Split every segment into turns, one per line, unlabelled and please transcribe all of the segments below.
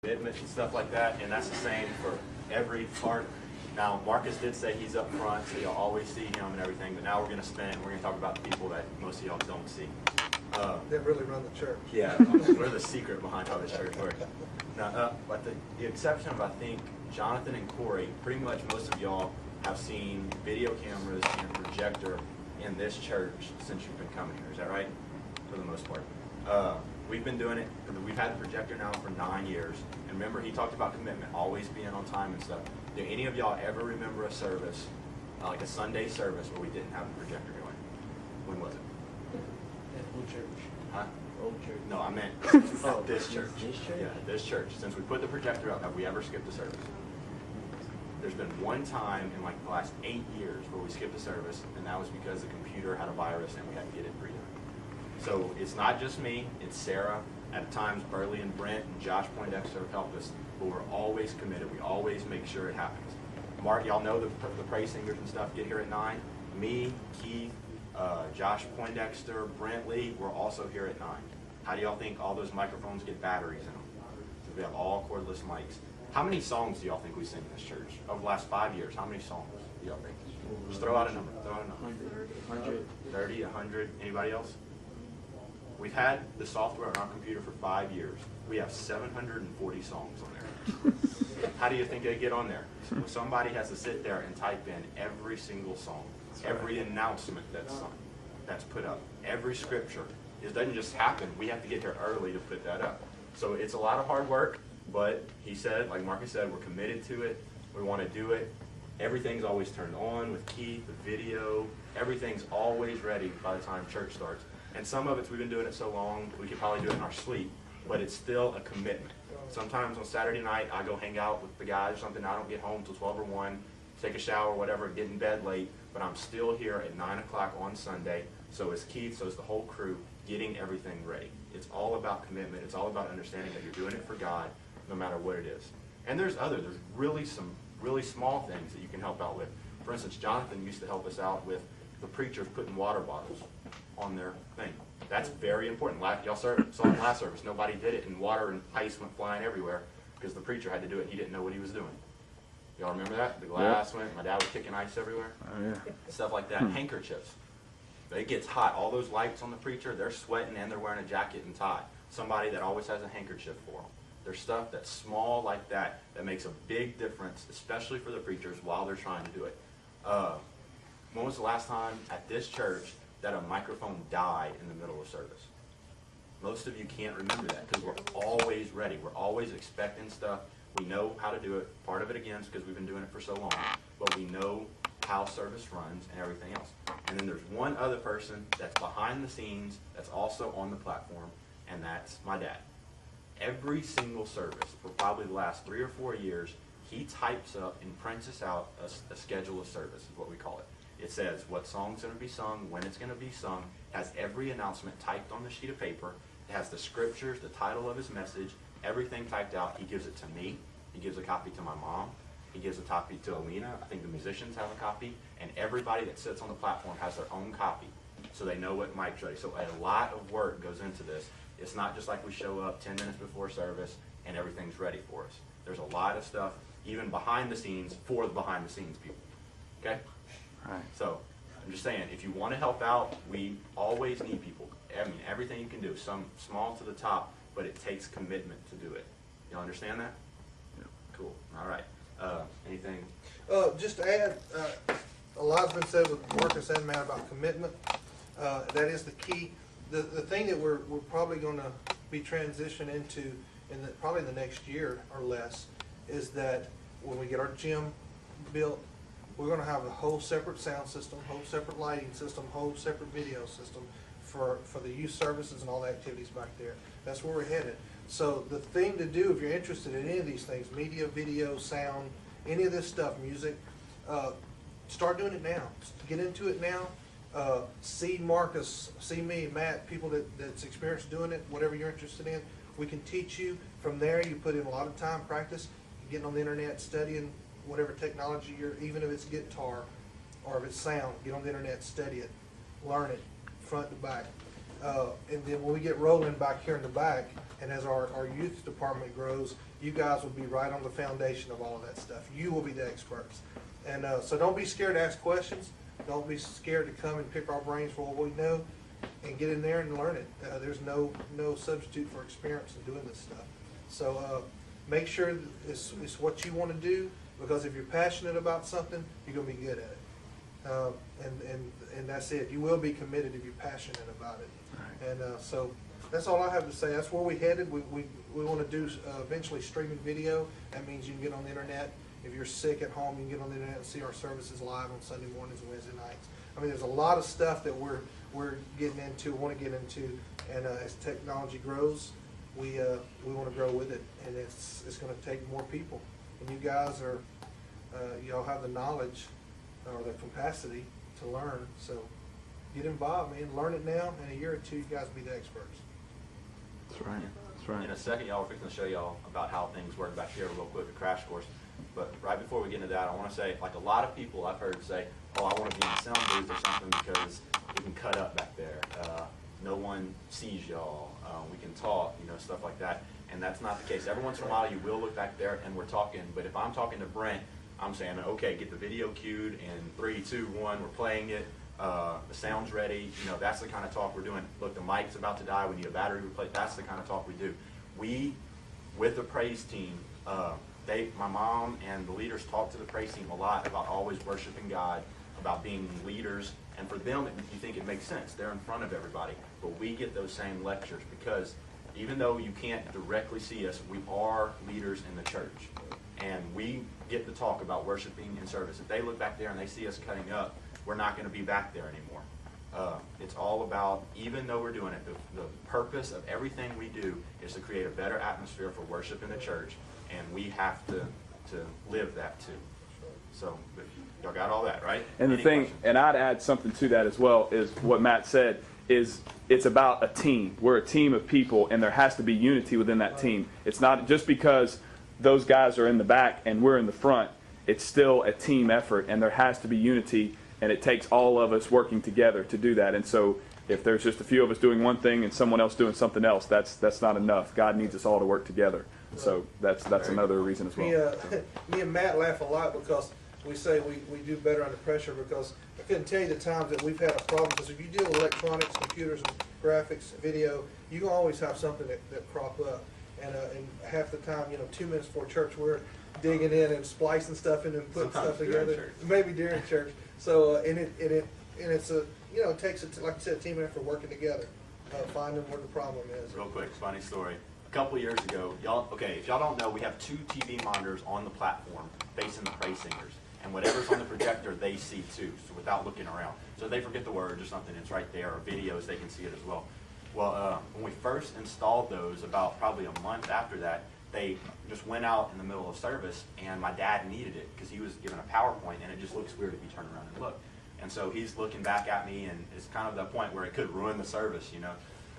commitment and stuff like that, and that's the same for every part. Now, Marcus did say he's up front, so you'll always see him and everything, but now we're going to talk about the people that most of y'all don't see.
That really run the church.
Yeah, we're the secret behind how this church works. Now, but the exception of, I think, Jonathan and Corey, pretty much most of y'all have seen video cameras and projector in this church since you've been coming here. Is that right? For the most part. We've been doing it, we've had the projector now for 9 years. And remember, he talked about commitment, always being on time and stuff. Do any of y'all ever remember a service, like a Sunday service, where we didn't have the projector going? When was it?
Old church.
Huh?
Old church.
No, I meant this church.
This church?
Yeah, this church. Since we put the projector up, have we ever skipped a service? There's been one time in like the last 8 years where we skipped a service, and that was because the computer had a virus and we had to get it redone. So it's not just me, it's Sarah. At times, Burley and Brent and Josh Poindexter have helped us, but we're always committed. We always make sure it happens. Mark, y'all know the praise singers and stuff get here at 9. Me, Keith, Josh Poindexter, Brent Lee, we're also here at 9. How do y'all think all those microphones get batteries in them? So we have all cordless mics. How many songs do y'all think we sing in this church? Over the last 5 years, how many songs do y'all think? Just throw out a number.
100.
30, 100. Anybody else? We've had the software on our computer for 5 years. We have 740 songs on there. How do you think they get on there? Well, somebody has to sit there and type in every single song, every announcement that's put up, every scripture. It doesn't just happen. We have to get here early to put that up. So it's a lot of hard work, but he said, like Marcus said, we're committed to it. We want to do it. Everything's always turned on with Keith, the video. Everything's always ready by the time church starts. And some of it, we've been doing it so long, we could probably do it in our sleep, but it's still a commitment. Sometimes on Saturday night, I go hang out with the guys or something. I don't get home till 12 or 1, take a shower or whatever, get in bed late, but I'm still here at 9 o'clock on Sunday. So is Keith, so is the whole crew, getting everything ready. It's all about commitment. It's all about understanding that you're doing it for God, no matter what it is. And there's really some really small things that you can help out with. For instance, Jonathan used to help us out with the preachers putting water bottles on their thing. That's very important. Y'all saw it last service. Nobody did it, and water and ice went flying everywhere because the preacher had to do it. He didn't know what he was doing. Y'all remember that? The glass went. My dad was kicking ice everywhere.
Oh, yeah.
Stuff like that. Handkerchiefs. It gets hot. All those lights on the preacher, they're sweating and they're wearing a jacket and tie. Somebody that always has a handkerchief for them. There's stuff that's small like that that makes a big difference, especially for the preachers while they're trying to do it. When was the last time at this church that a microphone died in the middle of service? Most of you can't remember that because we're always ready. We're always expecting stuff. We know how to do it. Part of it, again, is because we've been doing it for so long. But we know how service runs and everything else. And then there's one other person that's behind the scenes that's also on the platform, and that's my dad. Every single service for probably the last 3 or 4 years, he types up and prints us out a schedule of service, is what we call it. It says what song's going to be sung, when it's going to be sung, has every announcement typed on the sheet of paper. It has the scriptures, the title of his message, everything typed out. He gives it to me. He gives a copy to my mom. He gives a copy to Alina. I think the musicians have a copy. And everybody that sits on the platform has their own copy, so they know what mic's ready. So a lot of work goes into this. It's not just like we show up 10 minutes before service and everything's ready for us. There's a lot of stuff, even behind the scenes, for the behind the scenes people. Okay?
Right.
So I'm just saying, if you want to help out, we always need people. I mean, everything you can do, some small to the top, but it takes commitment to do it. You understand that?
Yeah.
Cool. All right. Anything?
Just to add, a lot's been said with Marcus and Matt about commitment. That is the key. The thing that we're probably going to be transitioning into in probably the next year or less is that when we get our gym built, we're going to have a whole separate sound system, whole separate lighting system, whole separate video system for the youth services and all the activities back there. That's where we're headed. So the thing to do if you're interested in any of these things, media, video, sound, any of this stuff, music, start doing it now. Get into it now. See Marcus, see me, Matt, people that's experienced doing it, whatever you're interested in. We can teach you. From there, you put in a lot of time, practice, getting on the internet, studying whatever technology even if it's guitar or if it's sound, get on the internet, study it, learn it, front to back. And then when we get rolling back here in the back, and as our youth department grows, you guys will be right on the foundation of all of that stuff. You will be the experts. And so don't be scared to ask questions. Don't be scared to come and pick our brains for what we know and get in there and learn it. There's no substitute for experience in doing this stuff. So make sure it's what you want to do, because if you're passionate about something, you're going to be good at it. And that's it. You will be committed if you're passionate about it. And so that's all I have to say. That's where we headed. We want to do eventually streaming video. That means you can get on the internet. If you're sick at home, you can get on the internet and see our services live on Sunday mornings and Wednesday nights. I mean, there's a lot of stuff that we're getting into, want to get into, and as technology grows, we want to grow with it, and it's going to take more people. And you guys are, y'all have the knowledge or the capacity to learn. So get involved, man. Learn it now. In a year or two, you guys will be the experts.
That's right. That's right.
In a second, y'all, we're fixing to show y'all about how things work back here real quick, a crash course. But right before we get into that, I want to say, like a lot of people I've heard say, oh, I want to be in the sound booth or something because we can cut up back there. No one sees y'all. We can talk, you know, stuff like that. And that's not the case. Every once in a while, you will look back there and we're talking. But if I'm talking to Brent, I'm saying, okay, get the video queued in 3, 2, 1, we're playing it. The sound's ready. You know, that's the kind of talk we're doing. Look, the mic's about to die. We need a battery replaced. That's the kind of talk we do. We, with the praise team, my mom and the leaders talk to the praise team a lot about always worshiping God, about being leaders. And for them, you think it makes sense. They're in front of everybody. But we get those same lectures because even though you can't directly see us, we are leaders in the church. And we get to talk about worshiping and service. If they look back there and they see us cutting up, we're not going to be back there anymore. It's all about, even though we're doing it, the purpose of everything we do is to create a better atmosphere for worship in the church, and we have to live that too. So, y'all got all that, right?
And the thing, and I'd add something to that as well, is what Matt said, is it's about a team. We're a team of people, and there has to be unity within that team. It's not just because those guys are in the back and we're in the front. It's still a team effort, and there has to be unity, and it takes all of us working together to do that. And so if there's just a few of us doing one thing and someone else doing something else, that's not enough. God needs us all to work together. So that's another reason as well.
Me and Matt laugh a lot because we say we do better under pressure, because I couldn't tell you the times that we've had a problem. Because if you deal with electronics, computers, and graphics, video, you can always have something that crop up. And half the time, 2 minutes before church, we're digging in and splicing stuff in and putting
Sometimes
stuff together. Maybe during church. So it's a it takes like I said, a team effort working together, finding where the problem is.
Real quick, funny story. A couple years ago, if y'all don't know, we have 2 TV monitors on the platform facing the praise singers. And whatever's on the projector, they see too, so without looking around. So if they forget the words or something, it's right there, or videos, they can see it as well. Well, when we first installed those, about probably a month after that, they just went out in the middle of service, and my dad needed it because he was given a PowerPoint, and it just looks weird if you turn around and look. And so he's looking back at me, and it's kind of the point where it could ruin the service,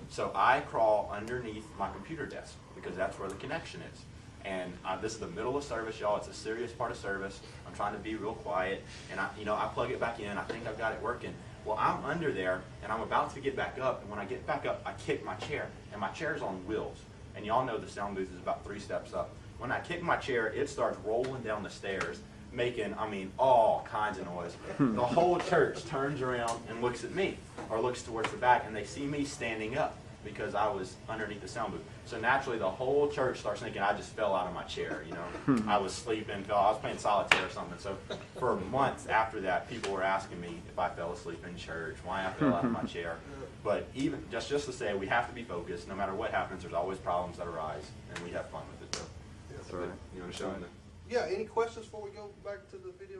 So I crawl underneath my computer desk because that's where the connection is. And this is the middle of service, y'all. It's a serious part of service. I'm trying to be real quiet, and I plug it back in. I think I've got it working. Well, I'm under there, and I'm about to get back up, and when I get back up, I kick my chair, and my chair's on wheels. And y'all know the sound booth is about 3 steps up. When I kick my chair, it starts rolling down the stairs, making, all kinds of noise. The whole church turns around and looks at me, or looks towards the back, and they see me standing up because I was underneath the sound booth. So naturally, the whole church starts thinking I just fell out of my chair, I was sleeping, I was playing solitaire or something. So for months after that, people were asking me if I fell asleep in church, why I fell out of my chair. But even, just to say, we have to be focused. No matter what happens, there's always problems that arise, and we have fun with it, though.
Yes.
That's right.
You want to show them the...
Yeah, any questions before we go back to the video?